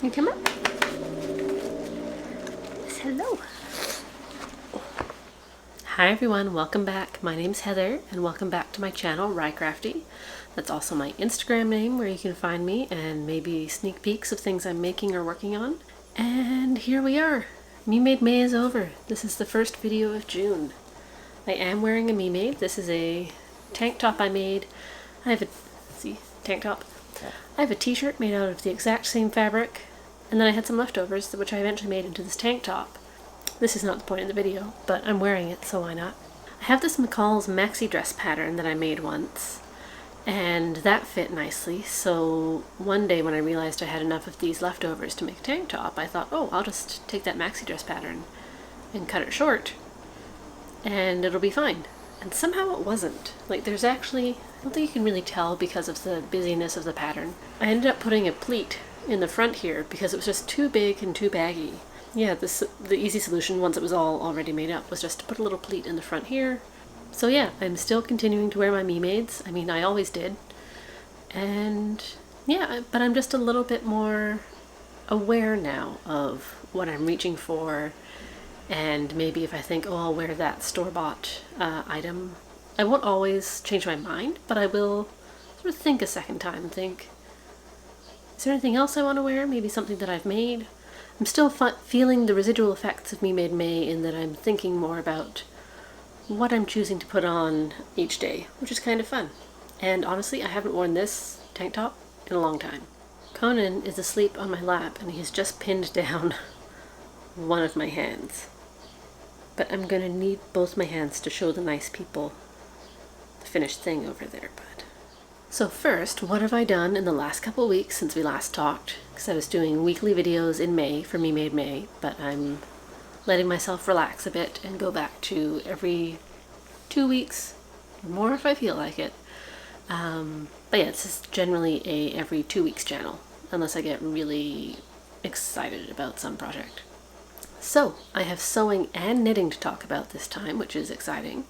You come up. Yes, hello. Hi everyone, welcome back. My name's Heather and welcome back to my channel, Rycrafty. That's also my Instagram name where you can find me and maybe sneak peeks of things I'm making or working on. And here we are. Me Made May is over. This is the first video of June. I am wearing a Me Made. This is a tank top I made. I have a, tank top. I have a t-shirt made out of the exact same fabric, and then I had some leftovers which I eventually made into this tank top. This is not the point of the video, but I'm wearing it, so why not? I have this McCall's maxi dress pattern that I made once, and that fit nicely, so one day when I realized I had enough of these leftovers to make a tank top, I thought, oh, I'll just take that maxi dress pattern and cut it short, and it'll be fine. And somehow it wasn't. Like, there's actually, I don't think you can really tell because of the busyness of the pattern. I ended up putting a pleat in the front here because it was just too big and too baggy. Yeah, the easy solution, once it was all already made up, was just to put a little pleat in the front here. So yeah, I'm still continuing to wear my Me Mades. I mean, I always did. And yeah, but I'm just a little bit more aware now of what I'm reaching for. And maybe if I think, oh, I'll wear that store-bought item, I won't always change my mind, but I will sort of think a second time and think, is there anything else I want to wear? Maybe something that I've made? I'm still feeling the residual effects of Me Made May in that I'm thinking more about what I'm choosing to put on each day, which is kind of fun. And honestly, I haven't worn this tank top in a long time. Conan is asleep on my lap and he's just pinned down one of my hands. But I'm gonna need both my hands to show the nice people the finished thing over there, bud. So first, what have I done in the last couple of weeks since we last talked? Because I was doing weekly videos in May for Me Made May, but I'm letting myself relax a bit and go back to every 2 weeks, or more if I feel like it. But yeah, it's generally a every 2 weeks channel, unless I get really excited about some project. So, I have sewing and knitting to talk about this time, which is exciting.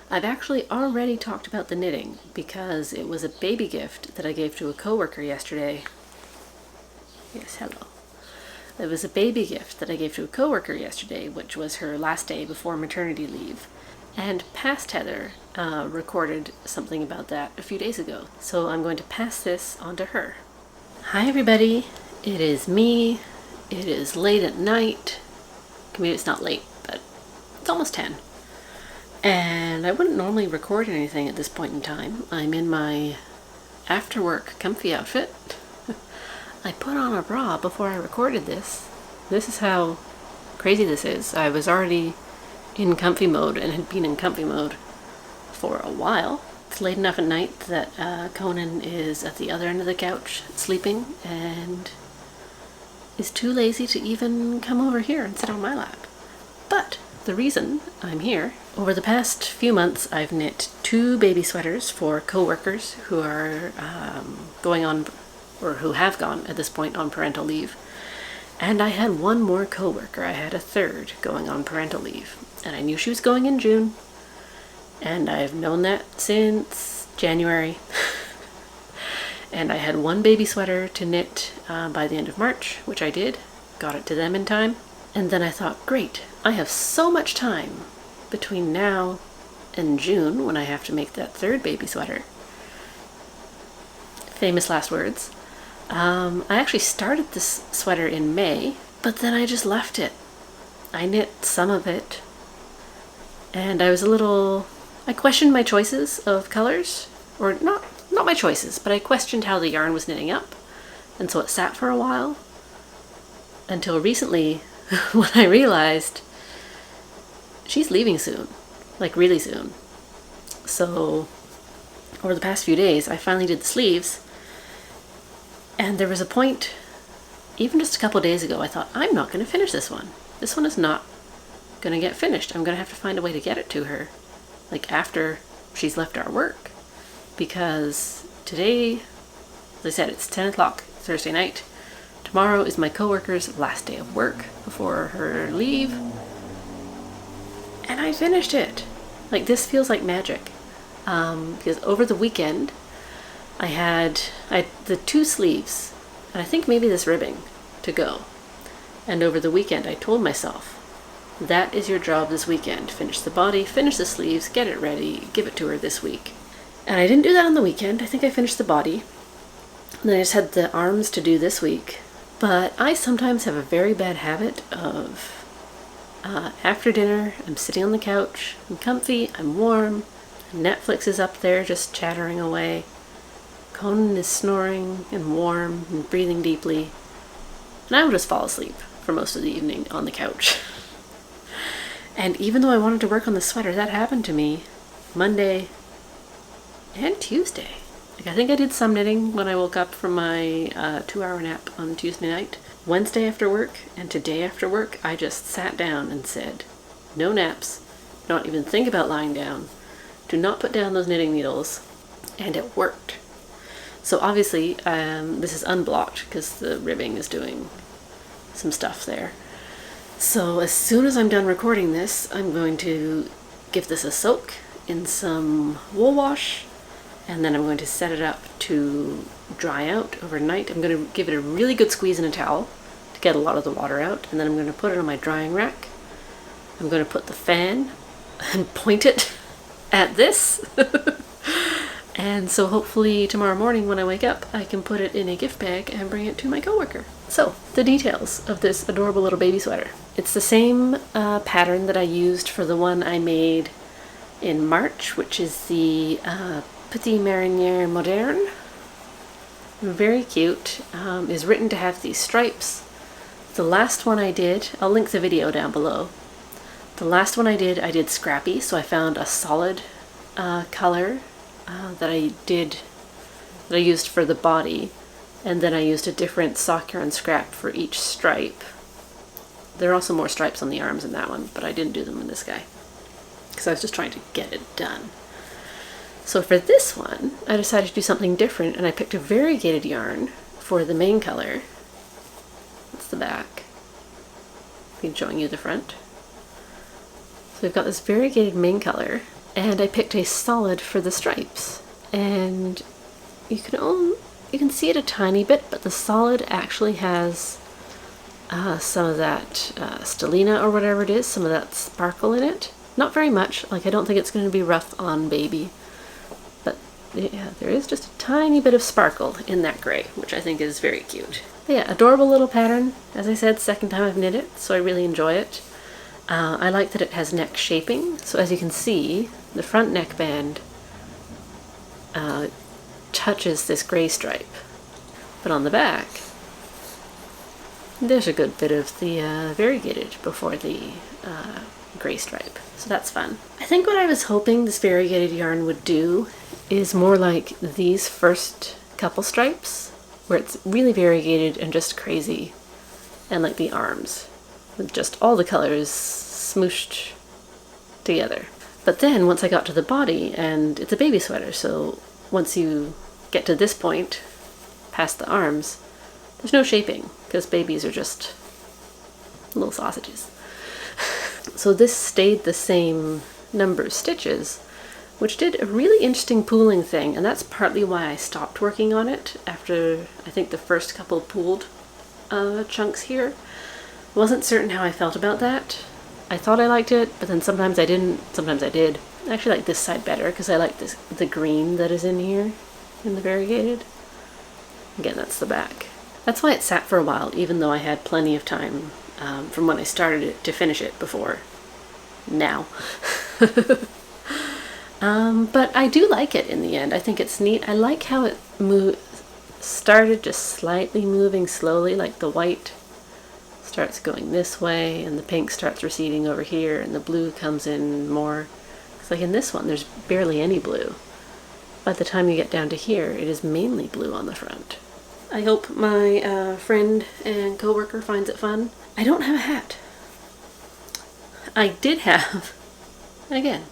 I've actually already talked about the knitting because it was a baby gift that I gave to a coworker yesterday. Yes, hello. It was a baby gift that I gave to a coworker yesterday, which was her last day before maternity leave. And Past Heather recorded something about that a few days ago. So I'm going to pass this on to her. Hi everybody, it is me. It is late at night. I mean, it's not late, but it's almost 10. And I wouldn't normally record anything at this point in time. I'm in my after-work comfy outfit. I put on a bra before I recorded this. This is how crazy this is. I was already in comfy mode and had been in comfy mode for a while. It's late enough at night that Conan is at the other end of the couch sleeping and is too lazy to even come over here and sit on my lap. But the reason I'm here, over the past few months I've knit 2 baby sweaters for co-workers who are going on, or who have gone at this point, on parental leave. And I had one more co-worker. I had a third going on parental leave. And I knew she was going in June. And I've known that since January. And I had one baby sweater to knit by the end of March, which I did. Got it to them in time. And then I thought, great, I have so much time between now and June when I have to make that third baby sweater. Famous last words. I actually started this sweater in May, but then I just left it. I knit some of it, and I questioned my choices of colors, or not my choices, but I questioned how the yarn was knitting up, and so it sat for a while, until recently when I realized she's leaving soon, like really soon. So over the past few days, I finally did the sleeves, and there was a point, even just a couple days ago, I thought, I'm not going to finish this one. This one is not going to get finished. I'm going to have to find a way to get it to her, like after she's left our work. Because today, as I said, it's 10 o'clock Thursday night. Tomorrow is my coworker's last day of work before her leave. And I finished it. Like, this feels like magic. Because over the weekend, I had the 2 sleeves, and I think maybe this ribbing to go. And over the weekend I told myself, that is your job this weekend. Finish the body, finish the sleeves, get it ready, give it to her this week. And I didn't do that on the weekend. I think I finished the body. And then I just had the arms to do this week. But I sometimes have a very bad habit of after dinner, I'm sitting on the couch, I'm comfy, I'm warm, Netflix is up there just chattering away, Conan is snoring and warm and breathing deeply, and I will just fall asleep for most of the evening on the couch. And even though I wanted to work on the sweater, that happened to me Monday and Tuesday. Like, I think I did some knitting when I woke up from my 2-hour nap on Tuesday night. Wednesday after work and today after work, I just sat down and said, no naps, don't even think about lying down, do not put down those knitting needles, and it worked. So obviously this is unblocked because the ribbing is doing some stuff there. So as soon as I'm done recording this, I'm going to give this a soak in some wool wash, and then I'm going to set it up to dry out overnight. I'm going to give it a really good squeeze in a towel to get a lot of the water out, and then I'm going to put it on my drying rack. I'm going to put the fan and point it at this. And so hopefully tomorrow morning when I wake up, I can put it in a gift bag and bring it to my coworker. So, the details of this adorable little baby sweater. It's the same pattern that I used for the one I made in March, which is the Petit Mariniere Moderne. Very cute. Is written to have these stripes. The last one I did, I'll link the video down below. The last one I did scrappy, so I found a solid color that I used for the body, and then I used a different sock yarn scrap for each stripe. There are also more stripes on the arms in that one, but I didn't do them in this guy because I was just trying to get it done. So for this one, I decided to do something different, and I picked a variegated yarn for the main color. That's the back. I'm showing you the front. So we've got this variegated main color, and I picked a solid for the stripes. And you can see it a tiny bit, but the solid actually has some of that stellina or whatever it is, some of that sparkle in it. Not very much. Like, I don't think it's going to be rough on baby. Yeah, there is just a tiny bit of sparkle in that gray, which I think is very cute. But yeah, adorable little pattern. As I said, second time I've knit it, so I really enjoy it. I like that it has neck shaping. So as you can see, the front neckband touches this gray stripe. But on the back, there's a good bit of the variegated before the gray stripe. So that's fun. I think what I was hoping this variegated yarn would do is more like these first couple stripes, where it's really variegated and just crazy, and like the arms, with just all the colors smooshed together. But then once I got to the body, and it's a baby sweater, so once you get to this point, past the arms, there's no shaping, because babies are just little sausages. So this stayed the same number of stitches, which did a really interesting pooling thing, and that's partly why I stopped working on it after, I think, the first couple pooled chunks here. Wasn't certain how I felt about that. I thought I liked it, but then sometimes I didn't, sometimes I did. I actually like this side better because I like the green that is in here, in the variegated. Again, that's the back. That's why it sat for a while, even though I had plenty of time from when I started it to finish it before now. But I do like it in the end. I think it's neat. I like how it started just slightly moving slowly, like the white starts going this way and the pink starts receding over here and the blue comes in more. It's like in this one there's barely any blue. By the time you get down to here, it is mainly blue on the front. I hope my friend and coworker finds it fun. I don't have a hat. I did have, again,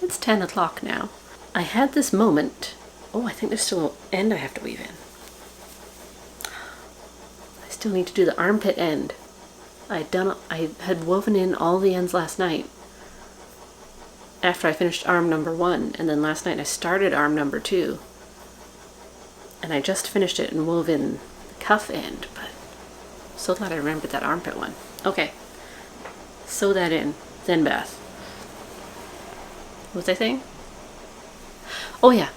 it's 10 o'clock now. I had this moment. Oh, I think there's still an end I have to weave in. I still need to do the armpit end. I had woven in all the ends last night after I finished arm number 1, and then last night I started arm number 2. And I just finished it and wove in the cuff end, but So glad I remembered that armpit one. Okay, sew that in, then bath. What was I saying? Oh yeah,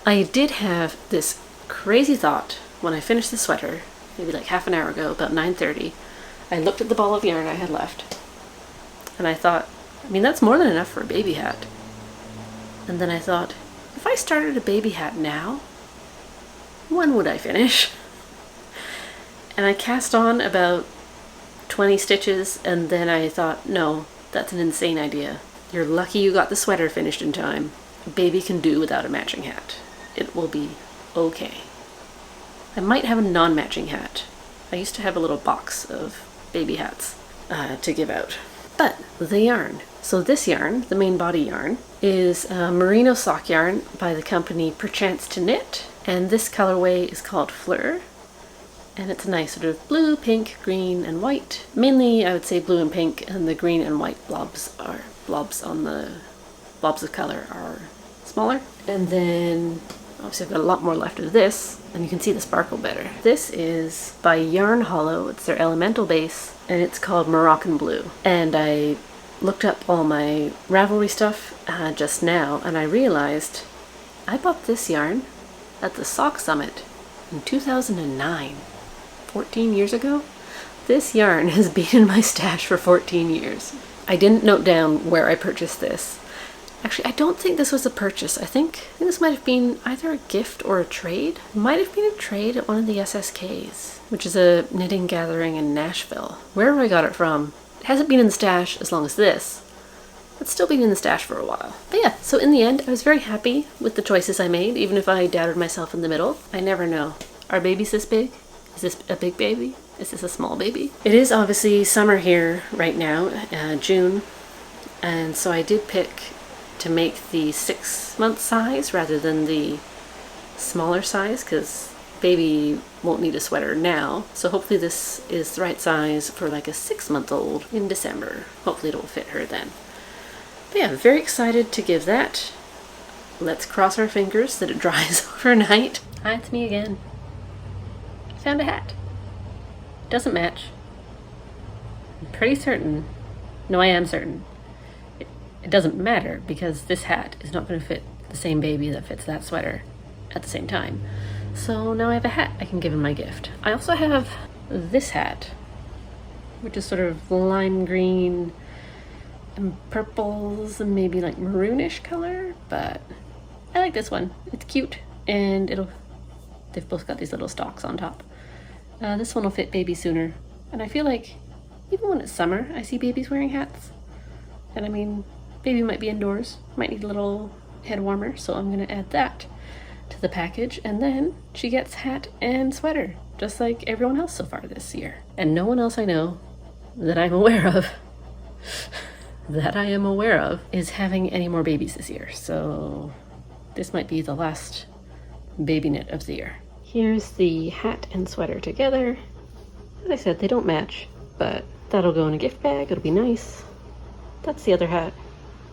I did have this crazy thought when I finished the sweater, maybe like half an hour ago, about 9:30. I looked at the ball of yarn I had left, and I thought, I mean, that's more than enough for a baby hat. And then I thought, if I started a baby hat now, when would I finish? And I cast on about 20 stitches, and then I thought, no, that's an insane idea. You're lucky you got the sweater finished in time. A baby can do without a matching hat. It will be okay. I might have a non-matching hat. I used to have a little box of baby hats to give out. But the yarn. So this yarn, the main body yarn, is Merino sock yarn by the company Perchance to Knit. And this colorway is called Fleur. And it's a nice sort of blue, pink, green, and white. Mainly, I would say blue and pink, and the green and white blobs on the blobs of color are smaller. And then, obviously I've got a lot more left of this, and you can see the sparkle better. This is by Yarn Hollow. It's their elemental base, and it's called Moroccan Blue. And I looked up all my Ravelry stuff just now, and I realized I bought this yarn at the Sock Summit in 2009. 14 years ago? This yarn has been in my stash for 14 years. I didn't note down where I purchased this. Actually, I don't think this was a purchase. I think this might have been either a gift or a trade. It might have been a trade at one of the SSKs, which is a knitting gathering in Nashville. Wherever I got it from, it hasn't been in the stash as long as this. It's still been in the stash for a while. But yeah, so in the end, I was very happy with the choices I made, even if I doubted myself in the middle. I never know. Are babies this big? Is this a big baby? Is this a small baby? It is obviously summer here right now, June, and so I did pick to make the 6-month size rather than the smaller size, because baby won't need a sweater now. So hopefully this is the right size for like a 6-month-old in December. Hopefully it'll fit her then. But yeah, very excited to give that. Let's cross our fingers that it dries overnight. Hi, it's me again. Found a hat. Doesn't match. I'm pretty certain. No, I am certain. It doesn't matter because this hat is not going to fit the same baby that fits that sweater at the same time. So now I have a hat I can give him my gift. I also have this hat, which is sort of lime green and purples and maybe like maroonish color, but I like this one. It's cute, and they've both got these little stalks on top. This one will fit baby sooner, and I feel like even when it's summer, I see babies wearing hats. And I mean, baby might be indoors, might need a little head warmer, so I'm gonna add that to the package, and then she gets hat and sweater, just like everyone else so far this year. And no one else I know that I'm aware of, is having any more babies this year. So this might be the last baby knit of the year. Here's the hat and sweater together. As I said, they don't match, but that'll go in a gift bag. It'll be nice. That's the other hat.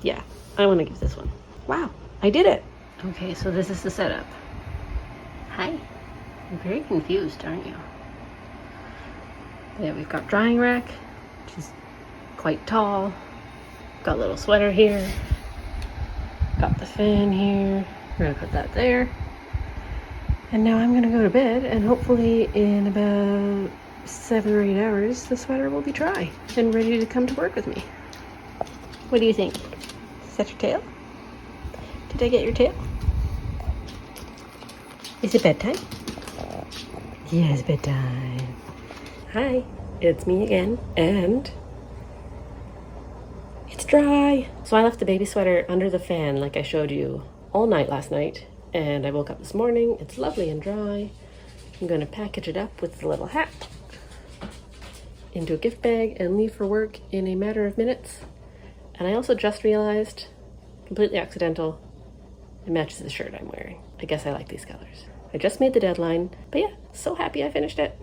Yeah, I want to give this one. Wow, I did it. Okay, so this is the setup. Hi. You're very confused, aren't you? Yeah, we've got drying rack, which is quite tall. Got a little sweater here. Got the fan here. We're gonna put that there. And now I'm gonna go to bed, and hopefully in about 7 or 8 hours, the sweater will be dry and ready to come to work with me. What do you think? Is that your tail? Did I get your tail? Is it bedtime? Yes, bedtime. Hi, it's me again, and it's dry. So I left the baby sweater under the fan like I showed you all night last night. And I woke up this morning, it's lovely and dry. I'm gonna package it up with the little hat into a gift bag and leave for work in a matter of minutes. And I also just realized, completely accidental, it matches the shirt I'm wearing. I guess I like these colors. I just made the deadline, but yeah, so happy I finished it.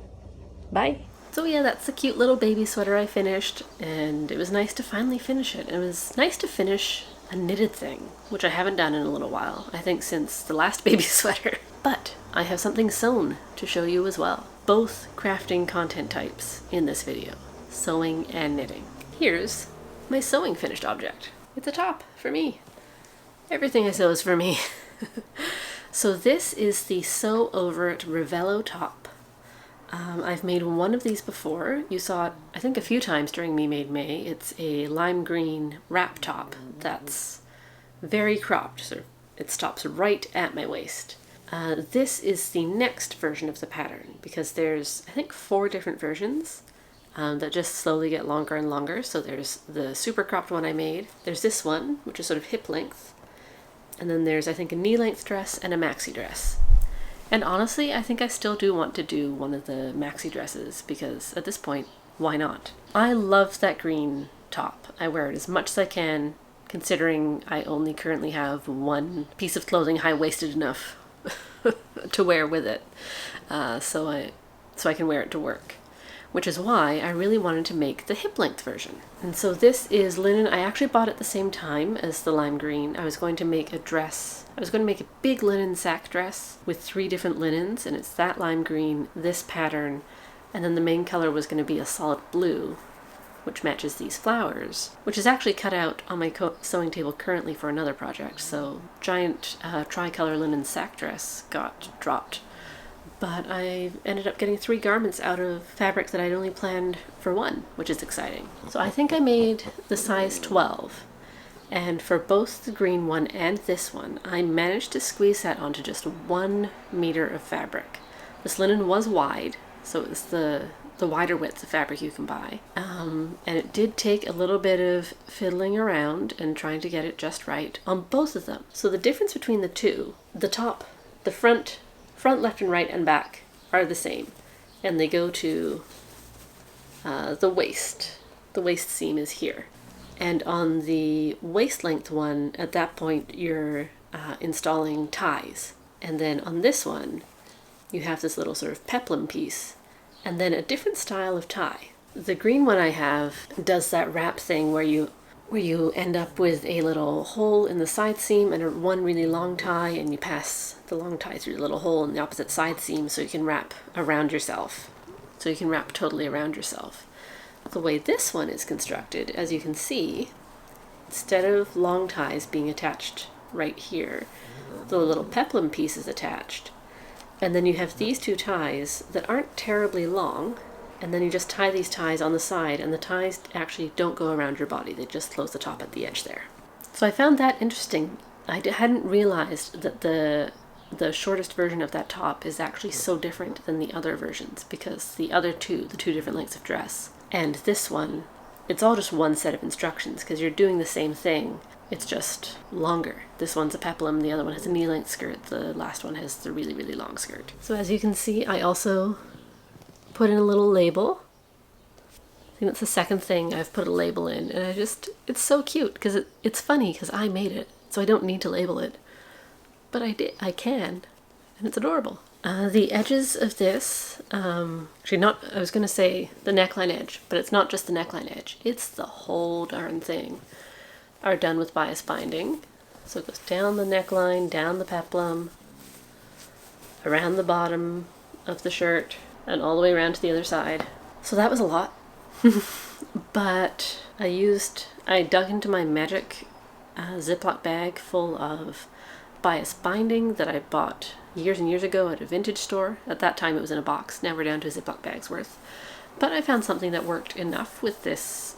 Bye. So yeah, that's the cute little baby sweater I finished, and it was nice to finally finish it. It was nice to finish a knitted thing, which I haven't done in a little while, I think since the last baby sweater. But I have something sewn to show you as well. Both crafting content types in this video, sewing and knitting. Here's my sewing finished object. It's a top for me. Everything I sew is for me. So this is the Sew Over It Ravello top. I've made one of these before. You saw it, I think, a few times during Me Made May. It's a lime green wrap top that's very cropped, so it stops right at my waist. This is the next version of the pattern because there's, I think, 4 different versions that just slowly get longer and longer. So there's the super cropped one I made. There's this one, which is sort of hip length. And then there's, I think, a knee-length dress and a maxi dress. And honestly, I think I still do want to do one of the maxi dresses because at this point, why not? I love that green top. I wear it as much as I can, considering I only currently have one piece of clothing high-waisted enough to wear with it. So I can wear it to work. Which is why I really wanted to make the hip length version. And so this is linen. I actually bought it at the same time as the lime green. I was going to make a dress. I was going to make a big linen sack dress with 3 different linens, and it's that lime green, this pattern, and then the main color was going to be a solid blue, which matches these flowers, which is actually cut out on my sewing table currently for another project. So giant tricolor linen sack dress got dropped. But I ended up getting 3 garments out of fabric that I'd only planned for 1, which is exciting. So I think I made the size 12. And for both the green one and this one, I managed to squeeze that onto just 1 meter of fabric. This linen was wide, so it was the wider width of fabric you can buy. And it did take a little bit of fiddling around and trying to get it just right on both of them. So the difference between the two, the top, the front, left and right and back are the same, and they go to the waist. The waist seam is here, and on the waist length one, at that point you're installing ties, and then on this one you have this little sort of peplum piece and then a different style of tie. The green one I have does that wrap thing where you end up with a little hole in the side seam and one really long tie, and you pass the long tie through the little hole in the opposite side seam so you can wrap around yourself. So you can wrap totally around yourself. The way this one is constructed, as you can see, instead of long ties being attached right here, the little peplum piece is attached. And then you have these 2 ties that aren't terribly long, and then you just tie these ties on the side, and the ties actually don't go around your body. They just close the top at the edge there. So I found that interesting. I hadn't realized that the shortest version of that top is actually so different than the other versions, because the other 2, the 2 different lengths of dress, and this one, it's all just one set of instructions because you're doing the same thing. It's just longer. This one's a peplum, the other one has a knee-length skirt, the last one has the really, really long skirt. So as you can see, I also put in a little label. I think that's the second thing I've put a label in, and it's so cute because it's funny because I made it, so I don't need to label it. But I can, and it's adorable. The edges of this, actually not, I was going to say the neckline edge, but it's not just the neckline edge, it's the whole darn thing, are done with bias binding. So it goes down the neckline, down the peplum, around the bottom of the shirt, and all the way around to the other side. So that was a lot. But I dug into my magic Ziploc bag full of bias binding that I bought years and years ago at a vintage store. At that time it was in a box, now we're down to a Ziploc bag's worth. But I found something that worked enough with this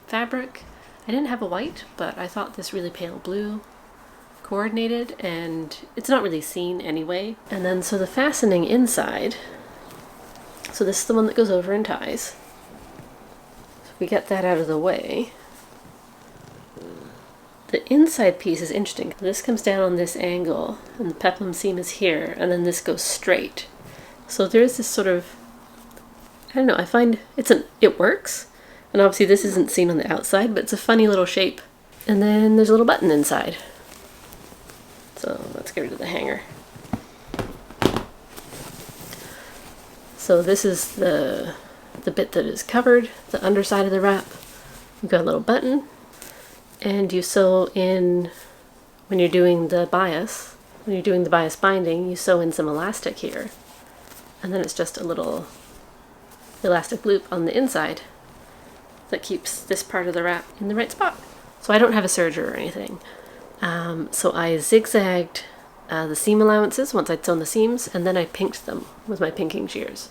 fabric. I didn't have a white, but I thought this really pale blue coordinated, and it's not really seen anyway. And then so the fastening inside, so this is the one that goes over and ties. So we get that out of the way. The inside piece is interesting. This comes down on this angle, and the peplum seam is here, and then this goes straight. So there's this sort of, I don't know, I find it works. And obviously this isn't seen on the outside, but it's a funny little shape. And then there's a little button inside. So let's get rid of the hanger. So this is the bit that is covered, the underside of the wrap. You've got a little button, and you sew in, when you're doing the bias, when you're doing the bias binding, you sew in some elastic here, and then it's just a little elastic loop on the inside that keeps this part of the wrap in the right spot. So I don't have a serger or anything. So I zigzagged the seam allowances once I'd sewn the seams, and then I pinked them with my pinking shears,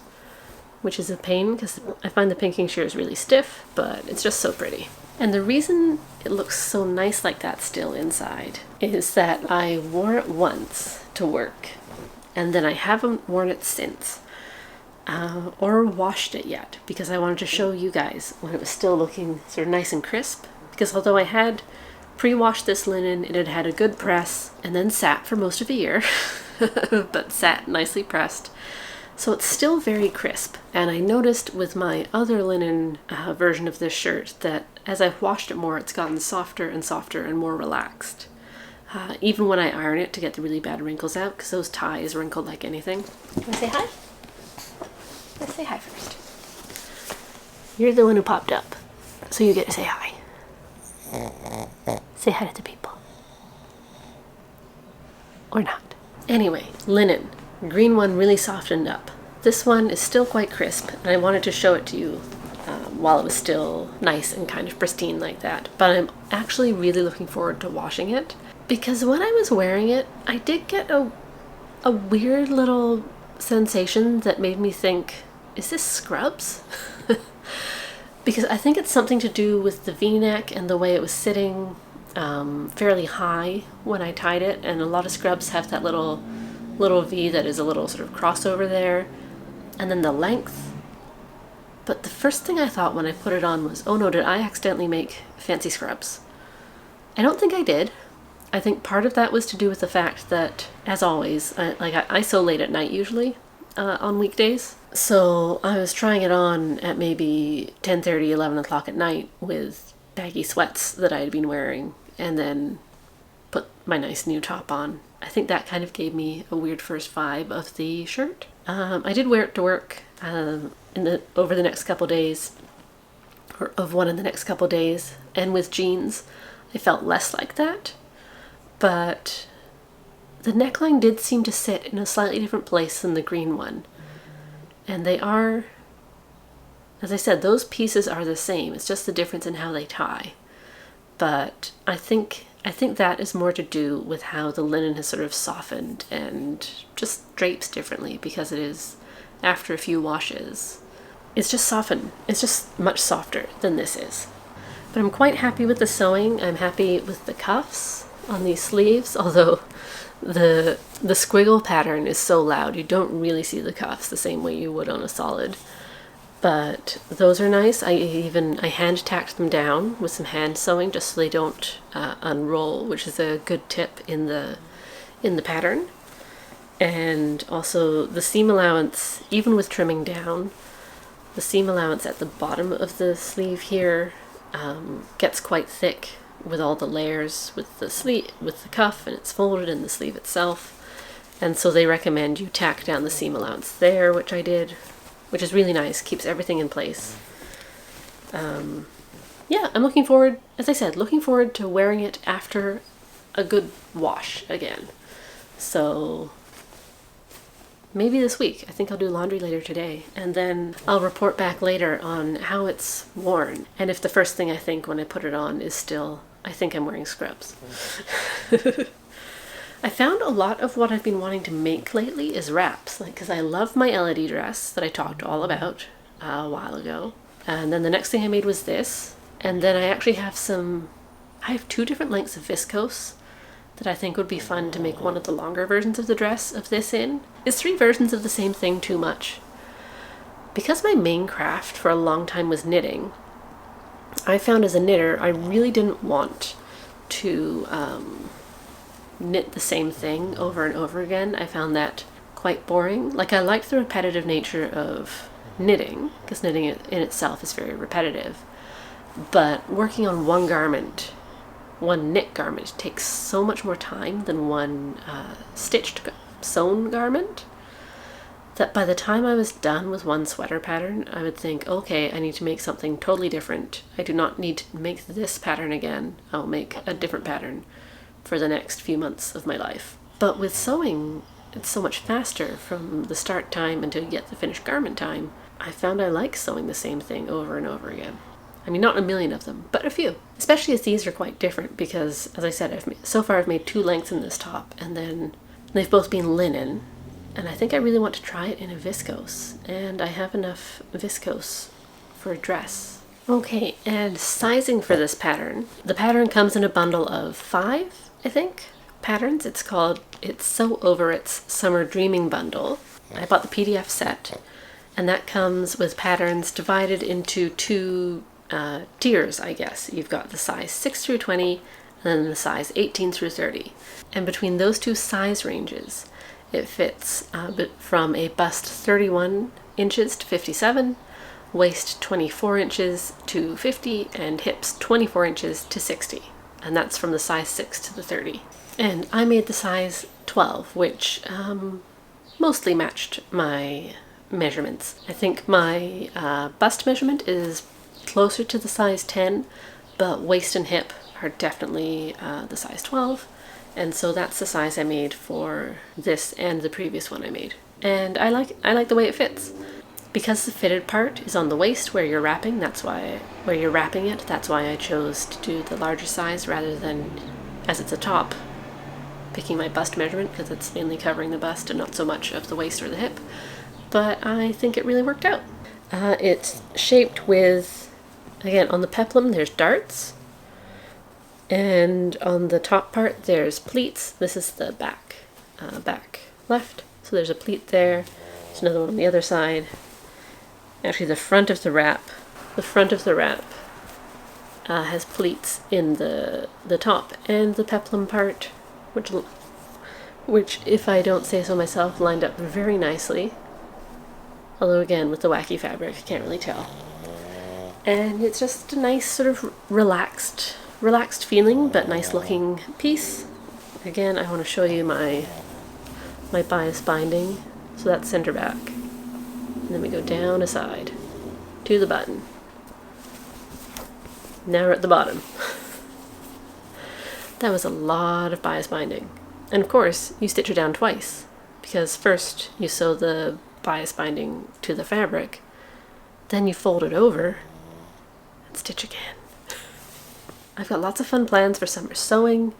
which is a pain because I find the pinking shears really stiff, but it's just so pretty. And the reason it looks so nice like that still inside is that I wore it once to work, and then I haven't worn it since, or washed it yet, because I wanted to show you guys when it was still looking sort of nice and crisp. Because although I had pre-washed this linen, it had had a good press and then sat for most of a year, but sat nicely pressed. So it's still very crisp. And I noticed with my other linen version of this shirt that as I've washed it more, it's gotten softer and softer and more relaxed. Even when I iron it to get the really bad wrinkles out, because those ties wrinkle like anything. You want to say hi? Let's say hi first. You're the one who popped up, so you get to say hi. Say hi to the people. Or not. Anyway, linen. Green one really softened up. This one is still quite crisp, and I wanted to show it to you while it was still nice and kind of pristine like that. But I'm actually really looking forward to washing it, because when I was wearing it, I did get a weird little sensation that made me think, is this scrubs? Because I think it's something to do with the V-neck and the way it was sitting fairly high when I tied it, and a lot of scrubs have that little V that is a little sort of crossover there, and then the length. But the first thing I thought when I put it on was, oh no, did I accidentally make fancy scrubs? I don't think I did. I think part of that was to do with the fact that, as always, I sew late at night usually on weekdays. So I was trying it on at maybe 10:30, 11 o'clock at night with baggy sweats that I had been wearing, and then put my nice new top on. I think that kind of gave me a weird first vibe of the shirt. I did wear it to work over the next couple days, or of one in the next couple days, and with jeans I felt less like that, but the neckline did seem to sit in a slightly different place than the green one. And they are, as I said, those pieces are the same. It's just the difference in how they tie. But I think that is more to do with how the linen has sort of softened and just drapes differently, because it is, after a few washes, it's just softened. It's just much softer than this is. But I'm quite happy with the sewing. I'm happy with the cuffs on these sleeves, although the squiggle pattern is so loud you don't really see the cuffs the same way you would on a solid. But those are nice. I hand tacked them down with some hand sewing just so they don't unroll, which is a good tip in the pattern. And also the seam allowance, even with trimming down, the seam allowance at the bottom of the sleeve here gets quite thick with all the layers with the sleeve, with the cuff, and it's folded in the sleeve itself. And so they recommend you tack down the seam allowance there, which I did, which is really nice, keeps everything in place. Yeah, I'm looking forward, as I said, looking forward to wearing it after a good wash again. So maybe this week. I think I'll do laundry later today, and then I'll report back later on how it's worn, and if the first thing I think when I put it on is still, I think I'm wearing scrubs. I found a lot of what I've been wanting to make lately is wraps, because I love my LED dress that I talked all about a while ago, and then the next thing I made was this, and then I actually have I have 2 different lengths of viscose that I think would be fun to make one of the longer versions of the dress of this in. Is 3 versions of the same thing too much? Because my main craft for a long time was knitting, I found as a knitter I really didn't want to knit the same thing over and over again. I found that quite boring. Like, I liked the repetitive nature of knitting, because knitting in itself is very repetitive, but working on one knit garment takes so much more time than one sewn garment, that by the time I was done with one sweater pattern, I would think, okay, I need to make something totally different. I do not need to make this pattern again. I'll make a different pattern for the next few months of my life. But with sewing, it's so much faster from the start time until you get the finished garment time. I found I like sewing the same thing over and over again. I mean, not a million of them, but a few. Especially as these are quite different because, as I said, so far I've made 2 lengths in this top, and then they've both been linen. And I think I really want to try it in a viscose, and I have enough viscose for a dress. Okay, and sizing for this pattern. The pattern comes in a bundle of 5, I think, patterns. It's called It's Sew Over It's Summer Dreaming Bundle. I bought the PDF set, and that comes with patterns divided into 2 tiers, I guess. You've got the size 6 through 20, and then the size 18 through 30. And between those 2 size ranges, it fits from a bust 31 inches to 57, waist 24 inches to 50, and hips 24 inches to 60. And that's from the size 6 to the 30. And I made the size 12, which mostly matched my measurements. I think my bust measurement is closer to the size 10, but waist and hip are definitely the size 12. And so that's the size I made for this and the previous one I made. And I like the way it fits. Because the fitted part is on the waist where you're wrapping, that's why I chose to do the larger size rather than, as it's a top, picking my bust measurement because it's mainly covering the bust and not so much of the waist or the hip. But I think it really worked out. It's shaped with, again, on the peplum there's darts, and on the top part there's pleats. This is the back left, so there's a pleat there. There's another one on the other side. Actually, the front of the wrap has pleats in the top and the peplum part, which, if I don't say so myself, lined up very nicely. Although again, with the wacky fabric, I can't really tell. And it's just a nice sort of relaxed feeling, but nice looking piece. Again, I want to show you my bias binding. So that's center back. And then we go down a side to the button. Now we're at the bottom. That was a lot of bias binding. And of course, you stitch it down twice, because first you sew the bias binding to the fabric, then you fold it over and stitch again. I've got lots of fun plans for summer sewing.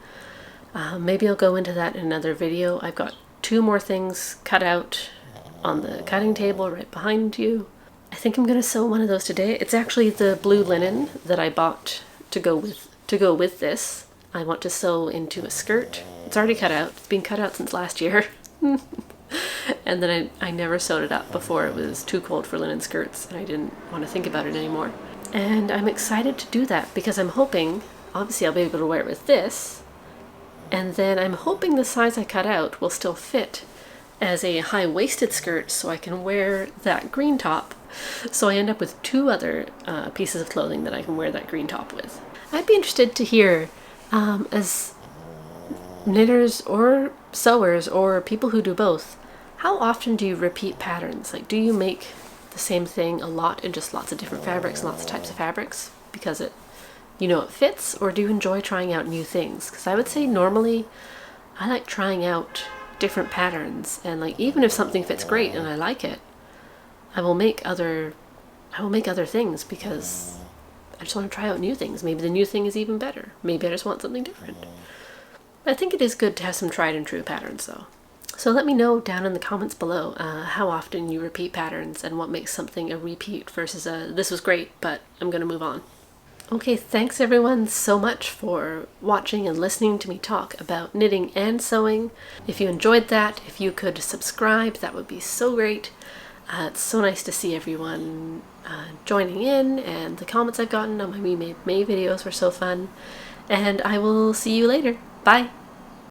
Maybe I'll go into that in another video. I've got 2 more things cut out on the cutting table right behind you. I think I'm going to sew one of those today. It's actually the blue linen that I bought to go with this. I want to sew into a skirt. It's already cut out. It's been cut out since last year. And then I never sewed it up before it was too cold for linen skirts, and I didn't want to think about it anymore. And I'm excited to do that because I'm hoping, obviously I'll be able to wear it with this, and then I'm hoping the size I cut out will still fit as a high-waisted skirt so I can wear that green top. So I end up with 2 other pieces of clothing that I can wear that green top with. I'd be interested to hear, as knitters or sewers or people who do both, how often do you repeat patterns? Like, do you make the same thing a lot in just lots of different fabrics and lots of types of fabrics because it fits, or do you enjoy trying out new things? Because I would say normally I like trying out different patterns, and like even if something fits great and I like it, I will make other things because I just want to try out new things. Maybe the new thing is even better. Maybe I just want something different. I think it is good to have some tried and true patterns though. So let me know down in the comments below how often you repeat patterns and what makes something a repeat versus a this was great, but I'm going to move on. Okay, thanks everyone so much for watching and listening to me talk about knitting and sewing. If you enjoyed that, if you could subscribe, that would be so great. It's so nice to see everyone joining in, and the comments I've gotten on my Me Made May videos were so fun. And I will see you later. Bye!